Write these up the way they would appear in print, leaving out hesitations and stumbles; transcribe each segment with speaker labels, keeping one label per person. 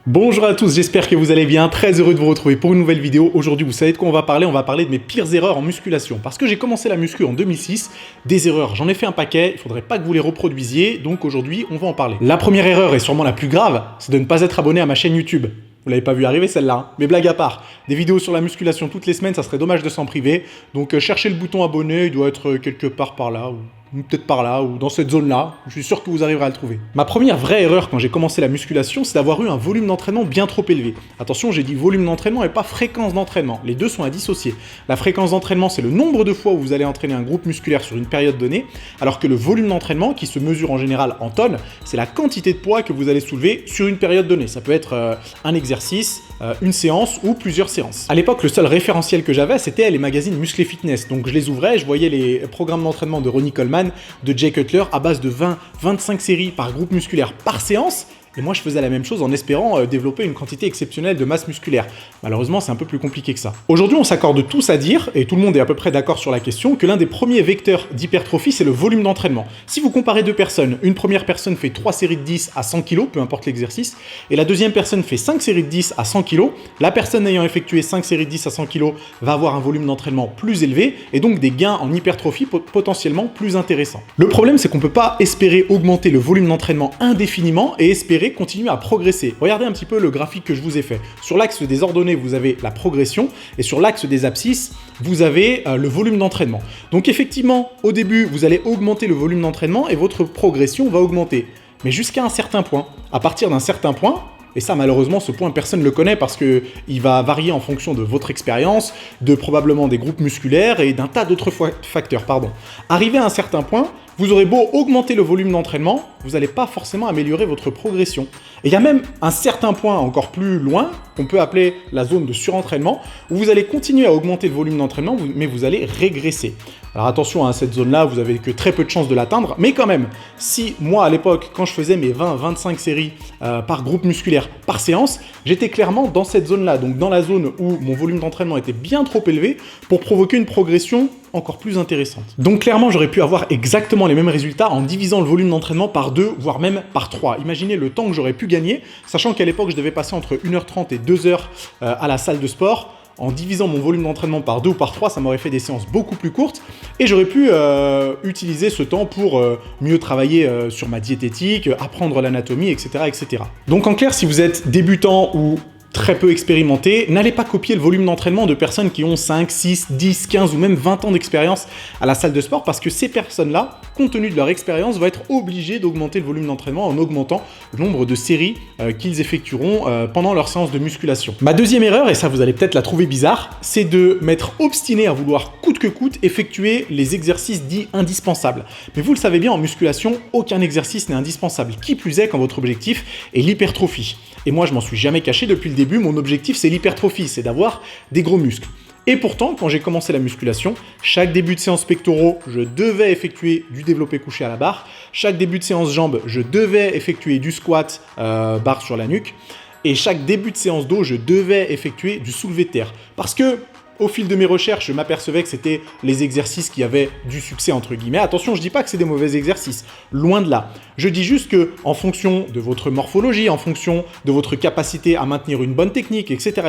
Speaker 1: Bonjour à tous, j'espère que vous allez bien, très heureux de vous retrouver pour une nouvelle vidéo. Aujourd'hui, vous savez de quoi on va parler? On va parler de mes pires erreurs en musculation. Parce que j'ai commencé la muscu en 2006, des erreurs, j'en ai fait un paquet, il faudrait pas que vous les reproduisiez, donc aujourd'hui, on va en parler. La première erreur, et sûrement la plus grave, c'est de ne pas être abonné à ma chaîne YouTube. Vous l'avez pas vu arriver celle-là, hein. Mais blague à part, des vidéos sur la musculation toutes les semaines, ça serait dommage de s'en priver. Donc cherchez le bouton abonné, il doit être quelque part par là, ou peut-être par là, ou dans cette zone-là. Je suis sûr que vous arriverez à le trouver. Ma première vraie erreur quand j'ai commencé la musculation, c'est d'avoir eu un volume d'entraînement bien trop élevé. Attention, j'ai dit volume d'entraînement et pas fréquence d'entraînement. Les deux sont à dissocier. La fréquence d'entraînement, c'est le nombre de fois où vous allez entraîner un groupe musculaire sur une période donnée, alors que le volume d'entraînement, qui se mesure en général en tonnes, c'est la quantité de poids que vous allez soulever sur une période donnée. Ça peut être un exercice, une séance ou plusieurs séances. À l'époque, le seul référentiel que j'avais, c'était les magazines Muscle et Fitness. Donc je les ouvrais, je voyais les programmes d'entraînement de Ronnie Coleman, de Jay Cutler à base de 20-25 séries par groupe musculaire par séance. Et moi, je faisais la même chose en espérant développer une quantité exceptionnelle de masse musculaire. Malheureusement, c'est un peu plus compliqué que ça. Aujourd'hui, on s'accorde tous à dire, et tout le monde est à peu près d'accord sur la question, que l'un des premiers vecteurs d'hypertrophie, c'est le volume d'entraînement. Si vous comparez deux personnes, une première personne fait 3 séries de 10 à 100 kg, peu importe l'exercice, et la deuxième personne fait 5 séries de 10 à 100 kg, la personne ayant effectué 5 séries de 10 à 100 kg va avoir un volume d'entraînement plus élevé, et donc des gains en hypertrophie potentiellement plus intéressants. Le problème, c'est qu'on ne peut pas espérer augmenter le volume d'entraînement indéfiniment et espérer continuer à progresser. Regardez un petit peu le graphique que je vous ai fait. Sur l'axe des ordonnées, vous avez la progression et sur l'axe des abscisses, vous avez le volume d'entraînement. Donc effectivement, au début, vous allez augmenter le volume d'entraînement et votre progression va augmenter. Mais jusqu'à un certain point. À partir d'un certain point, et ça, malheureusement, ce point, personne ne le connaît parce qu'il va varier en fonction de votre expérience, de probablement des groupes musculaires et d'un tas d'autres facteurs. Arrivé à un certain point, vous aurez beau augmenter le volume d'entraînement, vous n'allez pas forcément améliorer votre progression. Et il y a même un certain point encore plus loin, qu'on peut appeler la zone de surentraînement, où vous allez continuer à augmenter le volume d'entraînement, mais vous allez régresser. Alors attention, à cette zone-là, vous n'avez que très peu de chances de l'atteindre, mais quand même, si moi, à l'époque, quand je faisais mes 20-25 séries par groupe musculaire par séance, j'étais clairement dans cette zone-là, donc dans la zone où mon volume d'entraînement était bien trop élevé pour provoquer une progression encore plus intéressante. Donc clairement, j'aurais pu avoir exactement les mêmes résultats en divisant le volume d'entraînement par 2, voire même par 3. Imaginez le temps que j'aurais pu gagner, sachant qu'à l'époque, je devais passer entre 1h30 et 2h à la salle de sport. En divisant mon volume d'entraînement par 2 ou par 3, ça m'aurait fait des séances beaucoup plus courtes et j'aurais pu utiliser ce temps pour mieux travailler sur ma diététique, apprendre l'anatomie, etc., etc. Donc en clair, si vous êtes débutant ou très peu expérimenté, n'allez pas copier le volume d'entraînement de personnes qui ont 5, 6, 10, 15 ou même 20 ans d'expérience à la salle de sport parce que ces personnes-là, compte tenu de leur expérience, vont être obligées d'augmenter le volume d'entraînement en augmentant le nombre de séries qu'ils effectueront pendant leur séance de musculation. Ma deuxième erreur, et ça vous allez peut-être la trouver bizarre, c'est de m'être obstiné à vouloir coûte que coûte effectuer les exercices dits indispensables. Mais vous le savez bien, en musculation, aucun exercice n'est indispensable, qui plus est quand votre objectif est l'hypertrophie. Et moi, je m'en suis jamais caché depuis le début, mon objectif c'est l'hypertrophie, c'est d'avoir des gros muscles. Et pourtant, quand j'ai commencé la musculation, chaque début de séance pectoraux, je devais effectuer du développé couché à la barre. Chaque début de séance jambes, je devais effectuer du squat barre sur la nuque. Et chaque début de séance dos, je devais effectuer du soulevé de terre. Parce que au fil de mes recherches, je m'apercevais que c'était les exercices qui avaient du succès, entre guillemets. Attention, je ne dis pas que c'est des mauvais exercices, loin de là. Je dis juste que, en fonction de votre morphologie, en fonction de votre capacité à maintenir une bonne technique, etc.,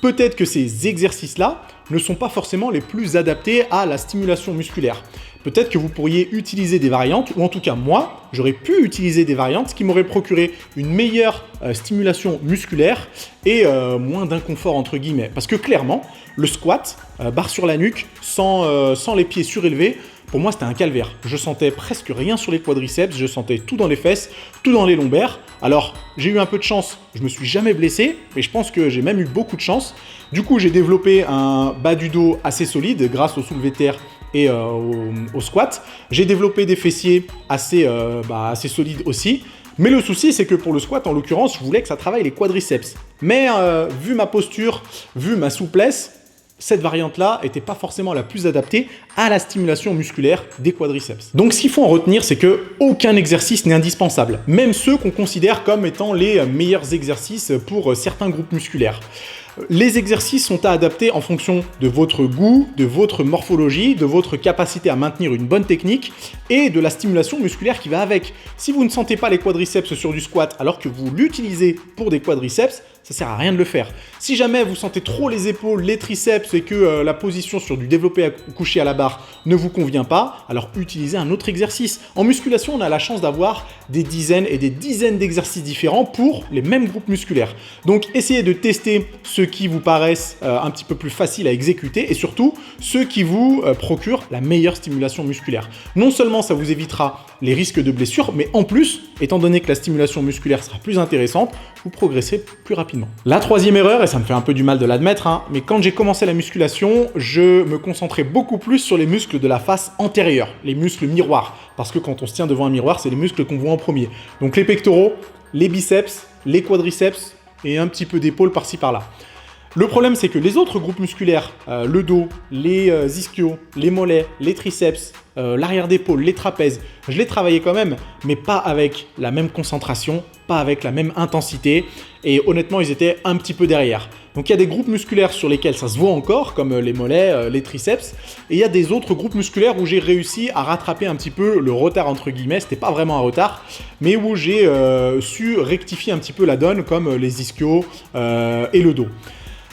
Speaker 1: peut-être que ces exercices-là ne sont pas forcément les plus adaptés à la stimulation musculaire. Peut-être que vous pourriez utiliser des variantes, ou en tout cas moi, j'aurais pu utiliser des variantes qui m'auraient procuré une meilleure stimulation musculaire et moins d'inconfort entre guillemets. Parce que clairement, le squat, barre sur la nuque, sans les pieds surélevés, pour moi c'était un calvaire. Je sentais presque rien sur les quadriceps, je sentais tout dans les fesses, tout dans les lombaires. Alors j'ai eu un peu de chance, je me suis jamais blessé, mais je pense que j'ai même eu beaucoup de chance. Du coup j'ai développé un bas du dos assez solide grâce au soulevé de terre et au squat. J'ai développé des fessiers assez solides aussi. Mais le souci, c'est que pour le squat, en l'occurrence, je voulais que ça travaille les quadriceps. Mais vu ma posture, vu ma souplesse, cette variante-là n'était pas forcément la plus adaptée à la stimulation musculaire des quadriceps. Donc ce qu'il faut en retenir, c'est qu'aucun exercice n'est indispensable, même ceux qu'on considère comme étant les meilleurs exercices pour certains groupes musculaires. Les exercices sont à adapter en fonction de votre goût, de votre morphologie, de votre capacité à maintenir une bonne technique et de la stimulation musculaire qui va avec. Si vous ne sentez pas les quadriceps sur du squat alors que vous l'utilisez pour des quadriceps, ça sert à rien de le faire. Si jamais vous sentez trop les épaules, les triceps et que la position sur du développé couché à la barre ne vous convient pas, alors utilisez un autre exercice. En musculation, on a la chance d'avoir des dizaines et des dizaines d'exercices différents pour les mêmes groupes musculaires. Donc essayez de tester ceux qui vous paraissent un petit peu plus faciles à exécuter et surtout ceux qui vous procurent la meilleure stimulation musculaire. Non seulement ça vous évitera les risques de blessures, mais en plus, étant donné que la stimulation musculaire sera plus intéressante, vous progressez plus rapidement. La troisième erreur, et ça me fait un peu du mal de l'admettre, mais quand j'ai commencé la musculation, je me concentrais beaucoup plus sur les muscles de la face antérieure, les muscles miroirs, parce que quand on se tient devant un miroir, c'est les muscles qu'on voit en premier. Donc les pectoraux, les biceps, les quadriceps et un petit peu d'épaule par-ci par-là. Le problème, c'est que les autres groupes musculaires, le dos, les ischios, les mollets, les triceps, l'arrière d'épaule, les trapèzes, je les travaillais quand même, mais pas avec la même concentration, pas avec la même intensité, et honnêtement, ils étaient un petit peu derrière. Donc il y a des groupes musculaires sur lesquels ça se voit encore, comme les mollets, les triceps, et il y a des autres groupes musculaires où j'ai réussi à rattraper un petit peu le retard, entre guillemets, c'était pas vraiment un retard, mais où j'ai su rectifier un petit peu la donne, comme les ischios et le dos.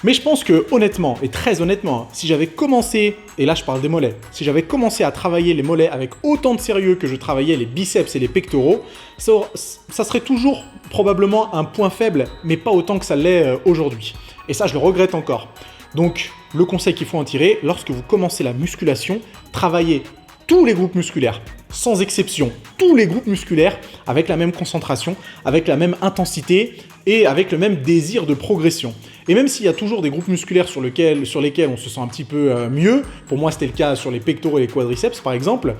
Speaker 1: Mais je pense que honnêtement, et très honnêtement, si j'avais commencé, et là je parle des mollets, si j'avais commencé à travailler les mollets avec autant de sérieux que je travaillais les biceps et les pectoraux, ça serait toujours probablement un point faible, mais pas autant que ça l'est aujourd'hui. Et ça, je le regrette encore. Donc, le conseil qu'il faut en tirer, lorsque vous commencez la musculation, travaillez tous les groupes musculaires, sans exception, tous les groupes musculaires, avec la même concentration, avec la même intensité et avec le même désir de progression. Et même s'il y a toujours des groupes musculaires sur lesquels on se sent un petit peu mieux, pour moi c'était le cas sur les pectoraux et les quadriceps par exemple,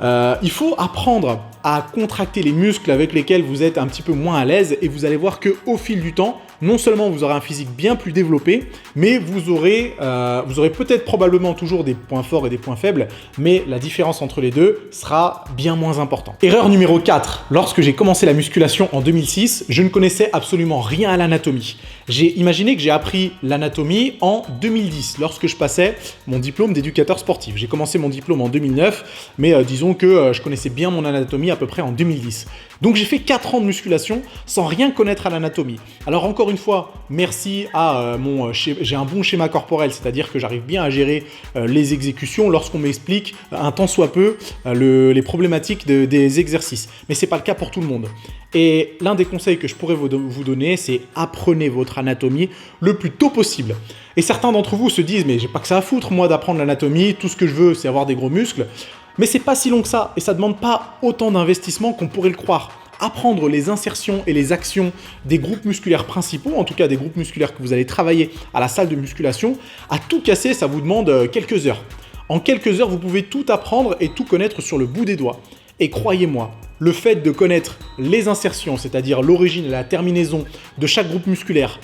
Speaker 1: il faut apprendre à contracter les muscles avec lesquels vous êtes un petit peu moins à l'aise et vous allez voir qu'au fil du temps, non seulement vous aurez un physique bien plus développé, mais vous aurez peut-être probablement toujours des points forts et des points faibles, mais la différence entre les deux sera bien moins importante. Erreur numéro 4. Lorsque j'ai commencé la musculation en 2006, je ne connaissais absolument rien à l'anatomie. J'ai imaginé que j'ai appris l'anatomie en 2010, lorsque je passais mon diplôme d'éducateur sportif. J'ai commencé mon diplôme en 2009, mais disons que je connaissais bien mon anatomie à peu près en 2010. Donc j'ai fait 4 ans de musculation sans rien connaître à l'anatomie. Alors encore une fois, merci à j'ai un bon schéma corporel, c'est-à-dire que j'arrive bien à gérer les exécutions lorsqu'on m'explique un tant soit peu les problématiques des exercices. Mais c'est pas le cas pour tout le monde. Et l'un des conseils que je pourrais vous donner, c'est apprenez votre anatomie le plus tôt possible. Et certains d'entre vous se disent, mais j'ai pas que ça à foutre moi d'apprendre l'anatomie, tout ce que je veux c'est avoir des gros muscles. Mais c'est pas si long que ça et ça demande pas autant d'investissement qu'on pourrait le croire. Apprendre les insertions et les actions des groupes musculaires principaux, en tout cas des groupes musculaires que vous allez travailler à la salle de musculation, à tout casser, ça vous demande quelques heures. En quelques heures, vous pouvez tout apprendre et tout connaître sur le bout des doigts. Et croyez-moi, le fait de connaître les insertions, c'est-à-dire l'origine et la terminaison de chaque groupe musculaire,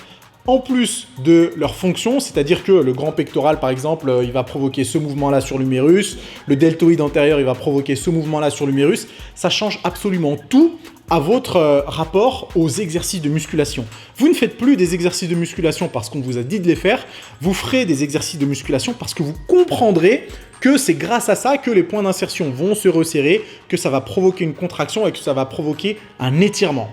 Speaker 1: en plus de leur fonction, c'est-à-dire que le grand pectoral, par exemple, il va provoquer ce mouvement-là sur l'humérus, le deltoïde antérieur, il va provoquer ce mouvement-là sur l'humérus, ça change absolument tout à votre rapport aux exercices de musculation. Vous ne faites plus des exercices de musculation parce qu'on vous a dit de les faire, vous ferez des exercices de musculation parce que vous comprendrez que c'est grâce à ça que les points d'insertion vont se resserrer, que ça va provoquer une contraction et que ça va provoquer un étirement.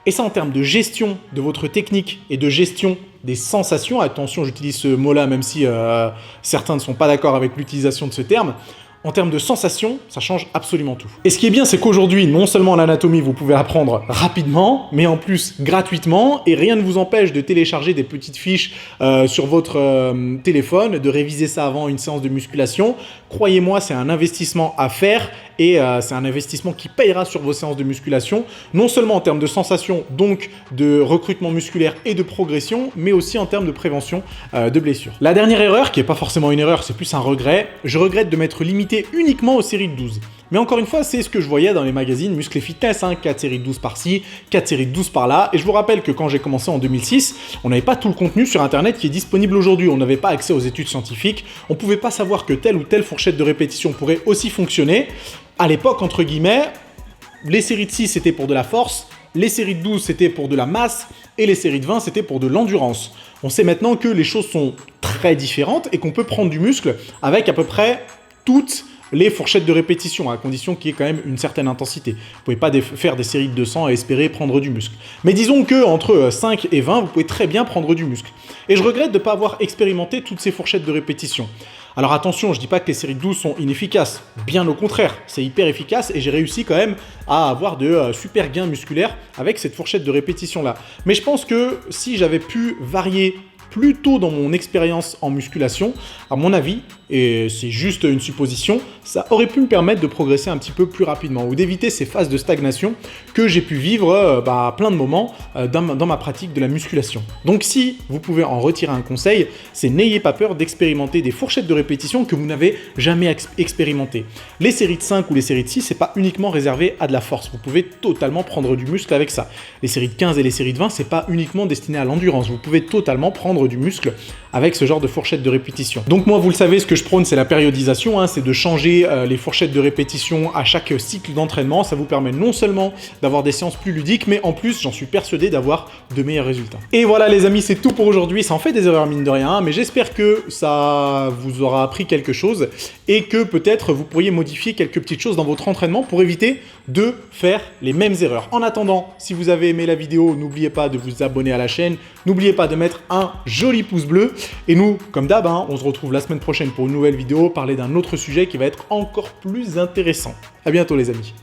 Speaker 1: Et ça, en termes de gestion de votre technique et de gestion des sensations, attention, j'utilise ce mot-là même si certains ne sont pas d'accord avec l'utilisation de ce terme, en termes de sensations, ça change absolument tout. Et ce qui est bien, c'est qu'aujourd'hui, non seulement l'anatomie, vous pouvez apprendre rapidement, mais en plus gratuitement, et rien ne vous empêche de télécharger des petites fiches sur votre téléphone, de réviser ça avant une séance de musculation. Croyez-moi, c'est un investissement à faire et c'est un investissement qui payera sur vos séances de musculation, non seulement en termes de sensations, donc de recrutement musculaire et de progression, mais aussi en termes de prévention de blessures. La dernière erreur, qui n'est pas forcément une erreur, c'est plus un regret, je regrette de m'être limité uniquement aux séries de 12. Mais encore une fois, c'est ce que je voyais dans les magazines Muscle et Fitness, 4 séries de 12 par-ci, 4 séries de 12 par-là. Et je vous rappelle que quand j'ai commencé en 2006, on n'avait pas tout le contenu sur Internet qui est disponible aujourd'hui. On n'avait pas accès aux études scientifiques. On ne pouvait pas savoir que telle ou telle fourchette de répétition pourrait aussi fonctionner. À l'époque, entre guillemets, les séries de 6 c'était pour de la force, les séries de 12 c'était pour de la masse et les séries de 20 c'était pour de l'endurance. On sait maintenant que les choses sont très différentes et qu'on peut prendre du muscle avec à peu près toutes les fourchettes de répétition, à condition qu'il y ait quand même une certaine intensité. Vous ne pouvez pas faire des séries de 200 et espérer prendre du muscle. Mais disons qu'entre 5 et 20, vous pouvez très bien prendre du muscle. Et je regrette de ne pas avoir expérimenté toutes ces fourchettes de répétition. Alors attention, je ne dis pas que les séries de 12 sont inefficaces, bien au contraire, c'est hyper efficace et j'ai réussi quand même à avoir de super gains musculaires avec cette fourchette de répétition-là. Mais je pense que si j'avais pu varier plus tôt dans mon expérience en musculation, à mon avis, et c'est juste une supposition, ça aurait pu me permettre de progresser un petit peu plus rapidement ou d'éviter ces phases de stagnation que j'ai pu vivre à plein de moments dans ma pratique de la musculation. Donc si vous pouvez en retirer un conseil, c'est n'ayez pas peur d'expérimenter des fourchettes de répétition que vous n'avez jamais expérimentées. Les séries de 5 ou les séries de 6, c'est pas uniquement réservé à de la force, vous pouvez totalement prendre du muscle avec ça. Les séries de 15 et les séries de 20, c'est pas uniquement destiné à l'endurance, vous pouvez totalement prendre du muscle avec ce genre de fourchette de répétition. Donc moi, vous le savez, ce que je prône, c'est la périodisation, c'est de changer les fourchettes de répétition à chaque cycle d'entraînement. Ça vous permet non seulement d'avoir des séances plus ludiques, mais en plus, j'en suis persuadé, d'avoir de meilleurs résultats. Et voilà les amis, c'est tout pour aujourd'hui. Ça en fait des erreurs mine de rien, mais j'espère que ça vous aura appris quelque chose et que peut-être vous pourriez modifier quelques petites choses dans votre entraînement pour éviter de faire les mêmes erreurs. En attendant, si vous avez aimé la vidéo, n'oubliez pas de vous abonner à la chaîne, n'oubliez pas de mettre un joli pouce bleu. Et nous, comme d'hab, on se retrouve la semaine prochaine pour une nouvelle vidéo, parler d'un autre sujet qui va être encore plus intéressant. À bientôt les amis.